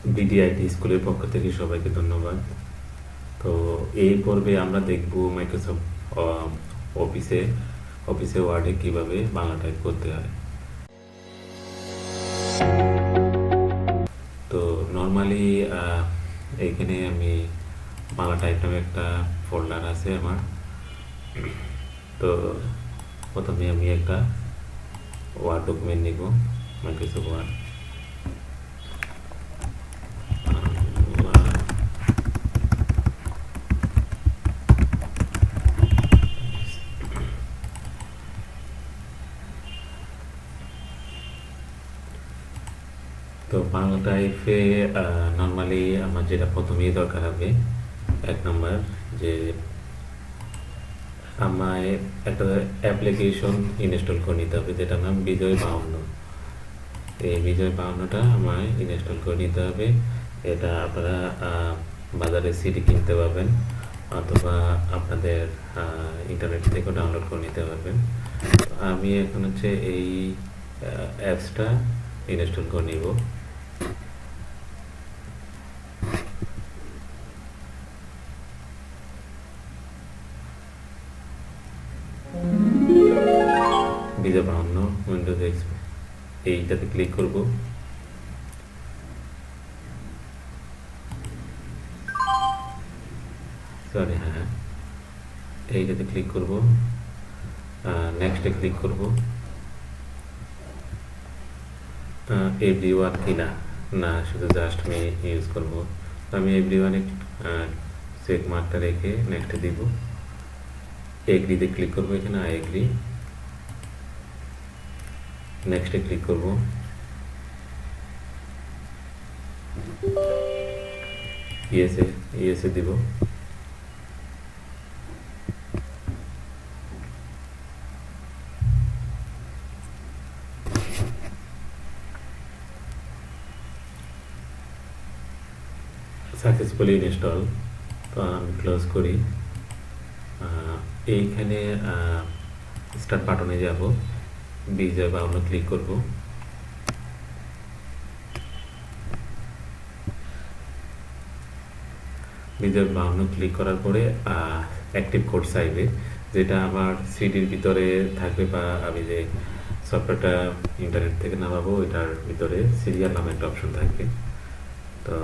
BDIT স্কুলের পক্ষ থেকে সবাইকে ধন্যবাদ। তো এই পর্বে আমরা দেখব মাইক্রোসফট অফিসে ওয়ার্ডে কিভাবে বাংলা টাইপ করতে হয়। তো নর্মালি এইখানে আমি বাংলা টাইপ নামে একটা ফোল্ডার আছে আমার। তো প্রথমে আমি একটা ওয়ার্ড ডকুমেন্ট নিব, মাইক্রোসফট ওয়ার্ড। তো বাংলা টাইপে নর্মালি আমার যেটা প্রথমেই দরকার হবে, 1 নম্বর, যে আমায় একটা অ্যাপ্লিকেশন ইনস্টল করে নিতে হবে, যেটার নাম বিজয় 52। এই বিজয় 52টা আমায় ইনস্টল করে নিতে হবে। এটা আপনারা বাজারে সিডি কিনতে পারবেন, অথবা আপনাদের ইন্টারনেট থেকেও ডাউনলোড করে নিতে পারবেন। আমি এখন হচ্ছে এই অ্যাপসটা ইনস্টল করে নিব। বিজয় 52 উইন্ডোজ এক্সপি, এইটাতে ক্লিক করব। সরি, হ্যাঁ, এইটাতে ক্লিক করব, নেক্সটে ক্লিক করব। এভরিওয়ান কিনা না, শুধু জাস্ট আমি ইউজ করব। আমি এভরিওয়ানে চেক মার্কটা রেখে নেক্সটে দিব। এগ্রিতে ক্লিক করব, এখানে আই এগ্রি। নেক্সটে ক্লিক করব। ইয়েসে দিব। Successfully install. তো আমি ক্লোজ করি। এইখানে স্টার্ট বাটনে যাব, বিজয় 52 ক্লিক করব। বিজয় 52 ক্লিক করার পরে অ্যাক্টিভ কোড চাইবে, যেটা আমার সিডির ভিতরে থাকবে, বা আমি যে সফটওয়্যারটা ইন্টারনেট থেকে নামাবো এটার ভিতরে সিরিয়াল নামে একটা অপশন থাকবে। তো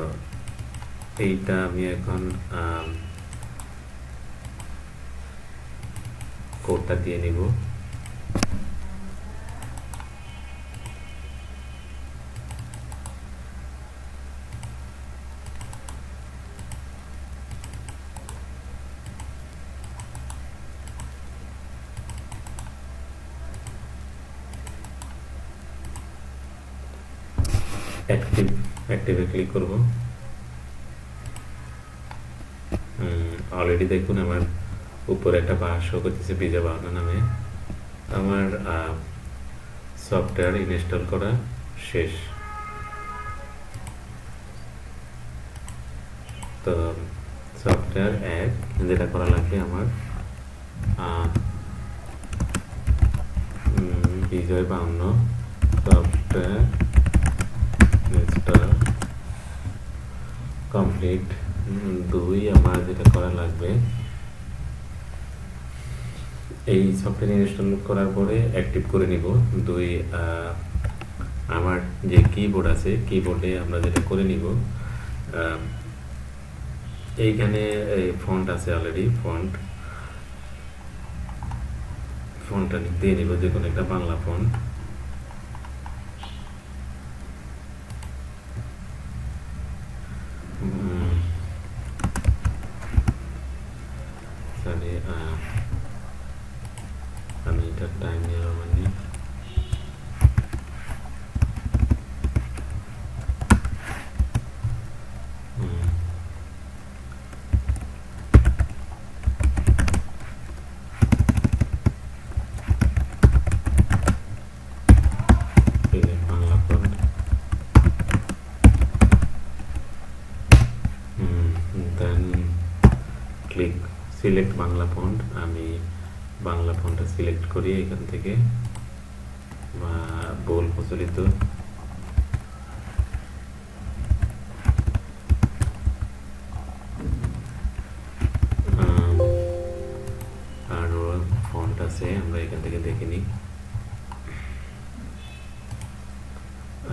এইটা আমি এখন কোডটা দিয়ে নিব। অ্যাক্টিভে ক্লিক করব। অলরেডি দেখুন আমার উপরে একটা বার শো করতেছে বিজয় 52 নামে। আমার সফটওয়্যার ইনস্টল করা শেষ। তো সফটওয়্যার অ্যাড যেটা করা লাগবে আমার, বিজয় 52 সফটওয়্যার ইনস্টল কমপ্লিট। 2 আমার যেটা করা লাগবে, এই সফটওয়্যার ইনস্টল করার পরে অ্যাক্টিভ করে নিব। 2 আমার যে কিবোর্ড আছে, কিবোর্ডে আমরা যেটা করে নিব, এইখানে ফন্ট আছে অলরেডি, ফন্টটা দিয়ে নিব, যে কোনো একটা বাংলা ফন্ট। সরি, আমি এটা টাইম নিয়ে মানে বাংলা ফন্ট। দেন ক্লিক সিলেক্ট বাংলা ফন্ট। আমি বাংলা ফন্টটা সিলেক্ট করি এখান থেকে, বা বহুল প্রচলিত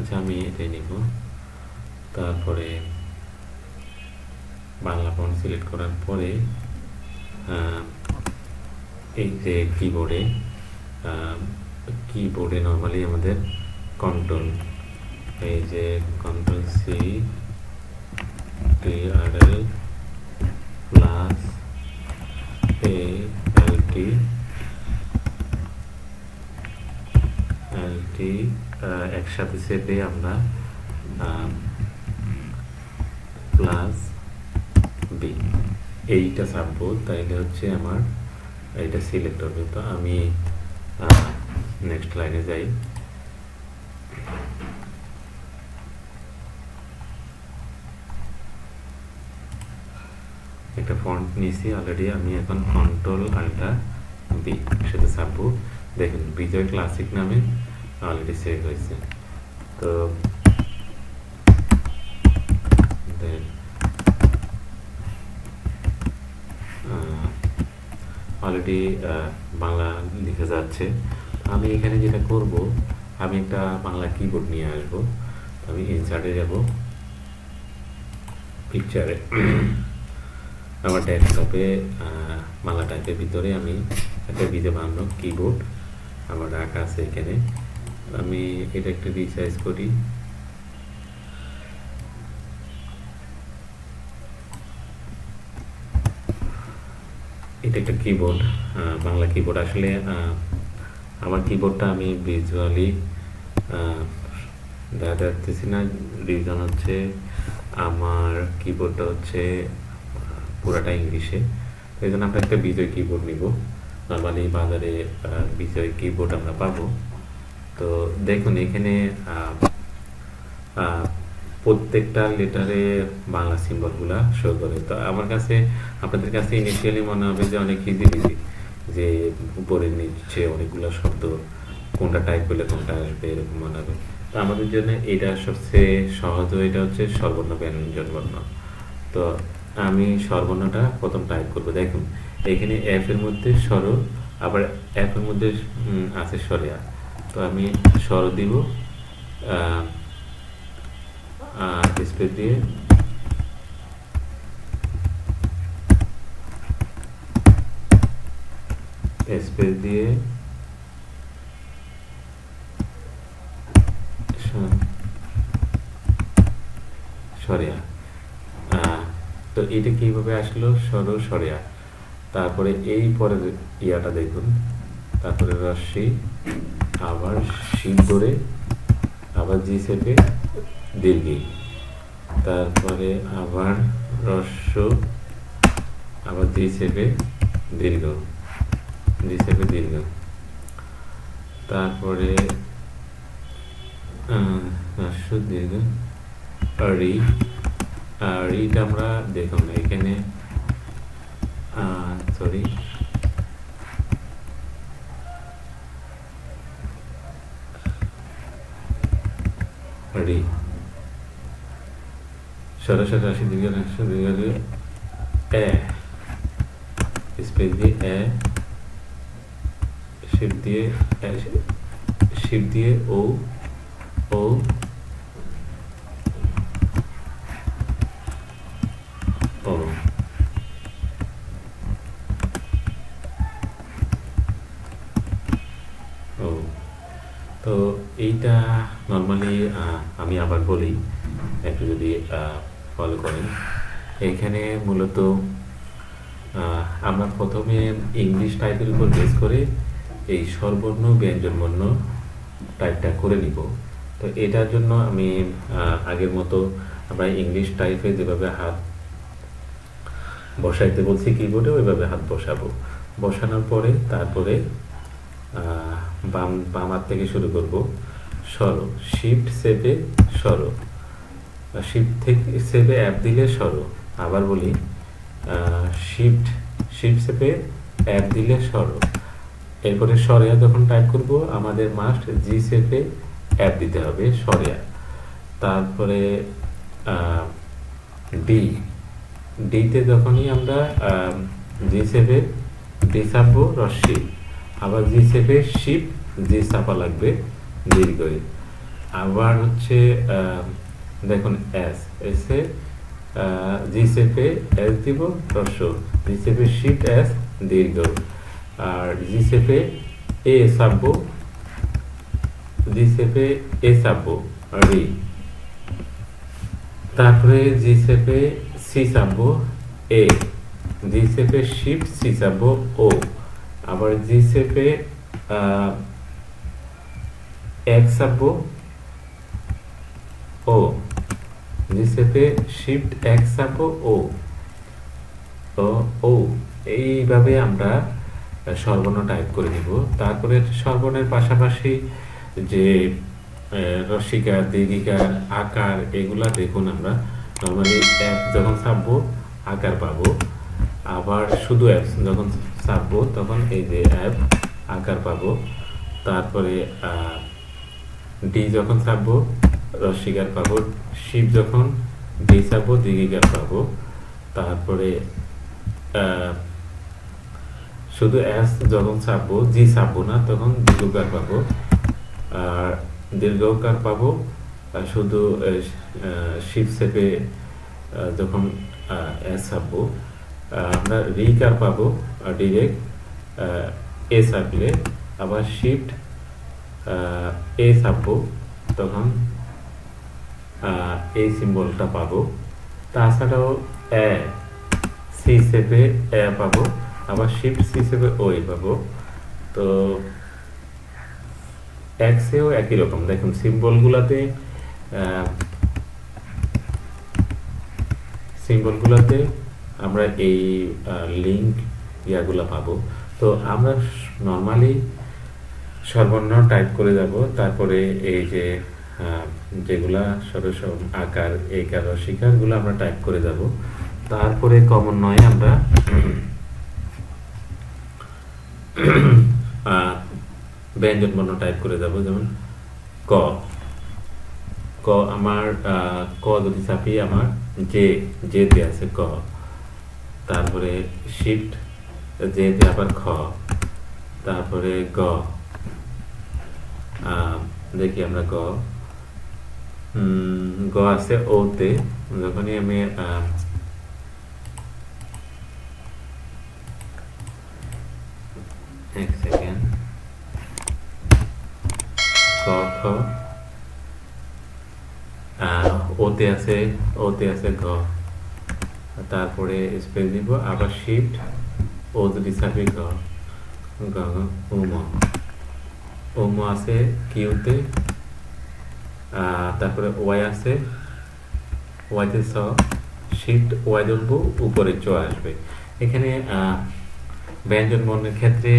আচ্ছা, আমি এটাই নিব। তারপরে বাংলা ফন্ট সিলেক্ট করার পরে এই যে কিবোর্ডে নর্মালি আমাদের কন্ট্রোল, এই যে কন্ট্রোল সি টিআরএল প্লাস এ এলটি একসাথে চেপে আমরা প্লাস বি এইটা চাপবো, তাইলে হচ্ছে আমার এইটা সিলেক্ট হবে। তো আমি নেক্সট লাইনে যাই। একটা ফন্ট নিয়েছি অলরেডি, আমি এখন কন্ট্রোল আল্টা বি একসাথে চাপবো। দেখুন বিজয় ক্লাসিক নামে অলরেডি সেভ হয়েছে। তো অলরেডি বাংলা লিখে যাচ্ছে। আমি এখানে যেটা করব, আমি একটা বাংলা কিবোর্ড নিয়ে আসব। আমি ইনসার্টে যাব, পিকচারে আমার ডেস্কটপে বাংলা টাইপের ভিতরে আমি একটা বিজয় বায়ান্ন কিবোর্ড আমার রাখা আছে এখানে। আমি এটা একটু রিসাইজ করি। এটা একটা কিবোর্ড, বাংলা কিবোর্ড। আসলে আমার কিবোর্ডটা আমি ভিজুয়ালি দেখা যাচ্ছি না, রিজন হচ্ছে আমার কিবোর্ডটা হচ্ছে পুরাটা ইংলিশে। এই জন্য আমরা একটা বিজয় কিবোর্ড নিব। নর্মালি বাজারে বিজয় কিবোর্ড আমরা পাবো। তো দেখুন এখানে প্রত্যেকটা লেটারে বাংলা সিম্বলগুলা শো করে। তো আমার কাছে, আপনাদের কাছে ইনিশিয়ালি মনে হবে যে অনেক ইজি, যে উপরে নিচে অনেকগুলো শব্দ, কোনটা টাইপ করলে কোনটা আসবে এরকম মনে হবে। তো আমাদের জন্য এটা সবচেয়ে সহজ, এটা হচ্ছে স্বরবর্ণ ব্যঞ্জন বর্ণ। তো আমি স্বরবর্ণটা প্রথম টাইপ করব। দেখুন এখানে এফ এর মধ্যে স্বর, আবার এফ এর মধ্যে আছে স্বরিয়া। তো আমি স্বর দিব, স্পেস দিয়ে সরিয়া। তো এটা কিভাবে আসলো, সরিয়া। তারপরে এই পরের ইয়াটা দেখুন, তারপরে রশ্মি, আবার শিব ধরে, আবার জি চেপে দীর্ঘি, তারপরে আবার রস্য, আবার জি চেপে দীর্ঘ, তারপরে রস্য দীর্ঘ রি। রিটা আমরা দেখুন এখানে সরি রি সরাসরি রাশি দীর্ঘ এ স্পেস দিয়ে এ, শিব দিয়ে ও, ও তো এইটা নর্মালি আমি আবার বলি, একটু যদি ফলো করেন। এখানে মূলত আমরা প্রথমে ইংলিশ টাইপের উপর বেস করে এই স্বরবর্ণ ব্যঞ্জনবর্ণ টাইপটা করে নিব। তো এটার জন্য আমি আগের মতো আমরা ইংলিশ টাইপে যেভাবে হাত বসাইতে বলছি কিবোর্ডে, ওইভাবে হাত বসাবো। বসানোর পরে তারপরে বাম হাত থেকে শুরু করব। সর, শিফট সেভে সর, শিফট থেকে সেভে অ্যাপ দিলে সর। আবার বলি, শিফট সেভে অ্যাপ দিলে সর। এরপরে সরিয়া যখন টাইপ করব, আমাদের মাস্ট জি সেভে অ্যাপ দিতে হবে সরিয়া। তারপরে ডিতে যখনই আমরা জি সেভে ডি চাপবো রশ্মি, আবার জি সেভে শিপ জি চাপা লাগবে দীর্ঘ। আবার হচ্ছে দেখুন এস এসে জি সেপে এস দিব হ্রস্ব, জি সেপে শিফট এস দীর্ঘ, আর জি সেপে এ সাব্য, জি সেপে এ সাব্য রি, তারপরে জি সেপে সি সাব্য এ, জি সেপে শিফট সি সাব্য ও, আবার জি সেপে এক সাব্য ও, জি সেপে শিফট এক সাব্য ও, তো ও, এইভাবে আমরা স্বরবর্ণ টাইপ করে নিব। তারপরে স্বরবর্ণের পাশাপাশি যে রসিকার, দীর্ঘিকার, আকার, এগুলা দেখুন আমরা নর্মালি এক যখন ছাপবো আকার পাবো, আবার শুধু অ্যাপ যখন ছাপবো তখন এই যে অ্যাপ আকার পাবো। তারপরে ডি যখন ছাপবো রসিকার পাবো, শিব যখন ডি ছাপবো দীর্ঘিকার পাবো। তারপরে শুধু এস যখন ছাপবো, জি ছাপবো না, তখন দীর্ঘকার পাবো। আর দীর্ঘকার পাবো শুধু শিপ শেপে যখন এস ছাপবো। আমরা রিকার পাবো ডিরেক্ট এ ছাপলে, আবার শিফট এ ছাপবো তখন এই সিম্বলটা পাবো। তাছাড়াও এ সি শেপে এ পাবো, আবার শিফট সি শেপে ও পাবো। তো এক্সেও একই রকম দেখুন সিম্বলগুলোতে আমরা এই লিঙ্ক ইয়াগুলো পাবো। তো আমরা নর্মালি স্বরবর্ণ টাইপ করে যাব, তারপরে এই যে যেগুলা সরস আকার এইকার রসিকারগুলো আমরা টাইপ করে যাব। তারপরে কমন নয় আমরা ব্যঞ্জন বর্ণ টাইপ করে যাব। যেমন ক, ক আমার ক যদি চাপি আমার যেতে আছে ক, তারপরে শিফট যেতে আবার খ, তারপরে গ, দেখি আমরা গ আছে ওতে, যখনই আমি এক সেকেন্ড, ক খ, ওতে আছে ঘ, তারপরে স্পেস দিব, আবার শিফট ও যদি চাপি ঘ, গ ওম আছে কিউতে, তারপরে ওয়াই আছে, ওয়াইতে স, শিফট ওয়াই ধরবো উপরে চ আসবে। এখানে ব্যঞ্জন বর্ণের ক্ষেত্রে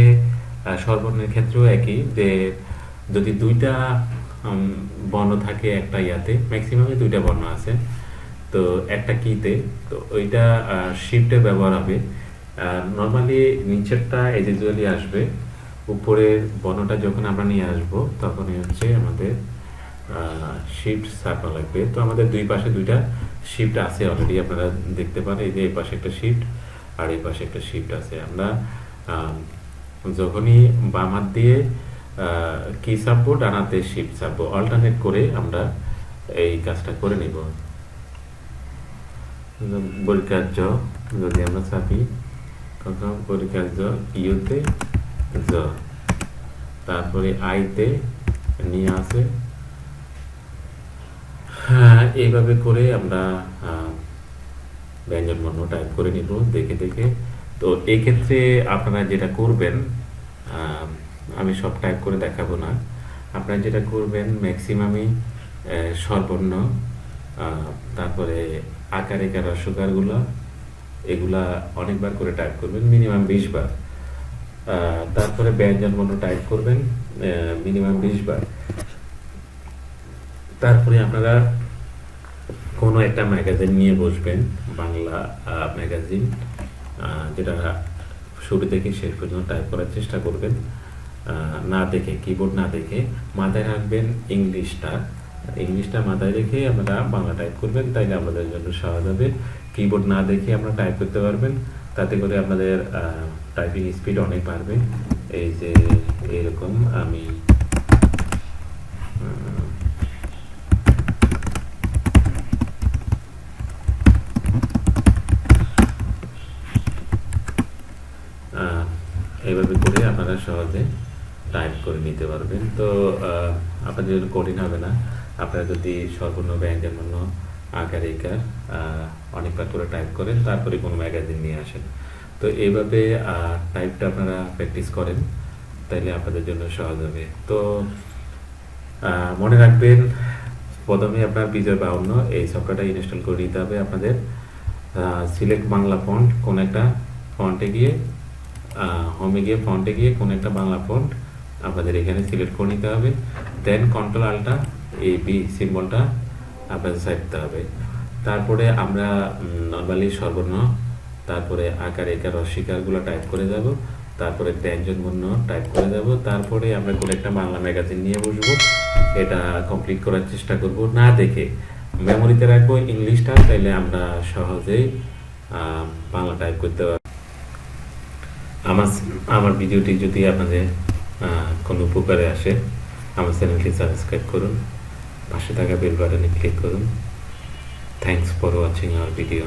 স্বরবর্ণের ক্ষেত্রেও একই, যে যদি দুইটা বর্ণ থাকে একটা ইয়াতে, ম্যাক্সিমামে দুইটা বর্ণ আছে, তো একটা কিতে, তো ওইটা শিফটের ব্যবহার হবে। নর্মালি নিচেরটা এজিজুয়ালি আসবে, উপরের বর্ণটা যখন আমরা নিয়ে আসবো তখনই হচ্ছে আমাদের শিফট ছাপা লাগবে। তো আমাদের দুই পাশে দুইটা শিফট আছে অলরেডি, আপনারা দেখতে পারেন, এই যে এই পাশে একটা শিফট আর এই পাশে একটা শিফট আছে। আমরা যখনই বাম হাত দিয়ে কি ছাপবো, ডান হাতে শিফট ছাপবো, অল্টারনেট করে আমরা এই কাজটা করে নিব। বরিকার্য যদি আমরা ছাপি, তখন বরিকার্য ইউতে জ, তারপরে আইতে নিয়ে আসে, এইভাবে করে আমরা ব্যঞ্জন বর্ণ টাইপ করে নিব দেখে দেখে। তো এই ক্ষেত্রে আপনারা যেটা করবেন, আমি সব টাইপ করে দেখাবো না, আপনারা যেটা করবেন ম্যাক্সিমামই স্বরবর্ণ, তারপরে আকার একার রসকারগুলো এগুলা অনেকবার করে টাইপ করবেন, মিনিমাম 20 বার। তারপরে ব্যঞ্জন বর্ণ টাইপ করবেন মিনিমাম 20 বার। তারপরে আপনারা কোনো একটা ম্যাগাজিন নিয়ে বসবেন, বাংলা ম্যাগাজিন, যেটা শুরু থেকে শেষ পর্যন্ত টাইপ করার চেষ্টা করবেন, না দেখে, কিবোর্ড না দেখে। মাথায় রাখবেন ইংলিশটা মাথায় রেখে আপনারা বাংলা টাইপ করবেন, তাইলে আমাদের জন্য সহজ হবে। কিবোর্ড না দেখে আপনারা টাইপ করতে পারবেন, তাতে করে আপনাদের টাইপিং স্পিড অনেক বাড়বে। এই যে এরকম আমি সহজে টাইপ করে নিতে পারবেন। তো আপনাদের জন্য কঠিন হবে না। আপনারা যদি স্বরবর্ণ ব্যঞ্জনবর্ণ আকার ইকার অনেকবার করে টাইপ করেন, তারপরে কোনো ম্যাগাজিন নিয়ে আসেন। তো এইভাবে টাইপটা আপনারা প্র্যাকটিস করেন, তাইলে আপনাদের জন্য সহজ হবে। তো মনে রাখবেন, প্রথমে আপনার বিজয় 52 এই সফটওয়্যারটা ইনস্টল করে নিতে হবে আপনাদের। সিলেক্ট বাংলা ফন্ট, কোন একটা ফন্টে গিয়ে হোমে গিয়ে ফন্টে গিয়ে কোন একটা বাংলা ফন্ট আপনাদের এখানে সিলেক্ট করে নিতে হবে। দেন কন্ট্রোল আল্টা এই বি সিম্বলটা আপনাদের সাইডতে হবে। তারপরে আমরা নর্মালি সর্বর্ণ, তারপরে আকার একার অস্বীকারগুলো টাইপ করে যাব, তারপরে ব্যঞ্জন বর্ণ টাইপ করে যাব, তারপরে আমরা কোনো একটা বাংলা ম্যাগাজিন নিয়ে বসবো। এটা কমপ্লিট করার চেষ্টা করব, না দেখে মেমোরিতে রাখবো ইংলিশটা, তাইলে আমরা সহজেই বাংলা টাইপ করতে পারবো। আমার ভিডিওটি যদি আপনাদের কোনো উপকারে আসে, আমার চ্যানেলটি সাবস্ক্রাইব করুন, পাশে থাকা বেল বাটনে ক্লিক করুন। Thanks for watching hour video.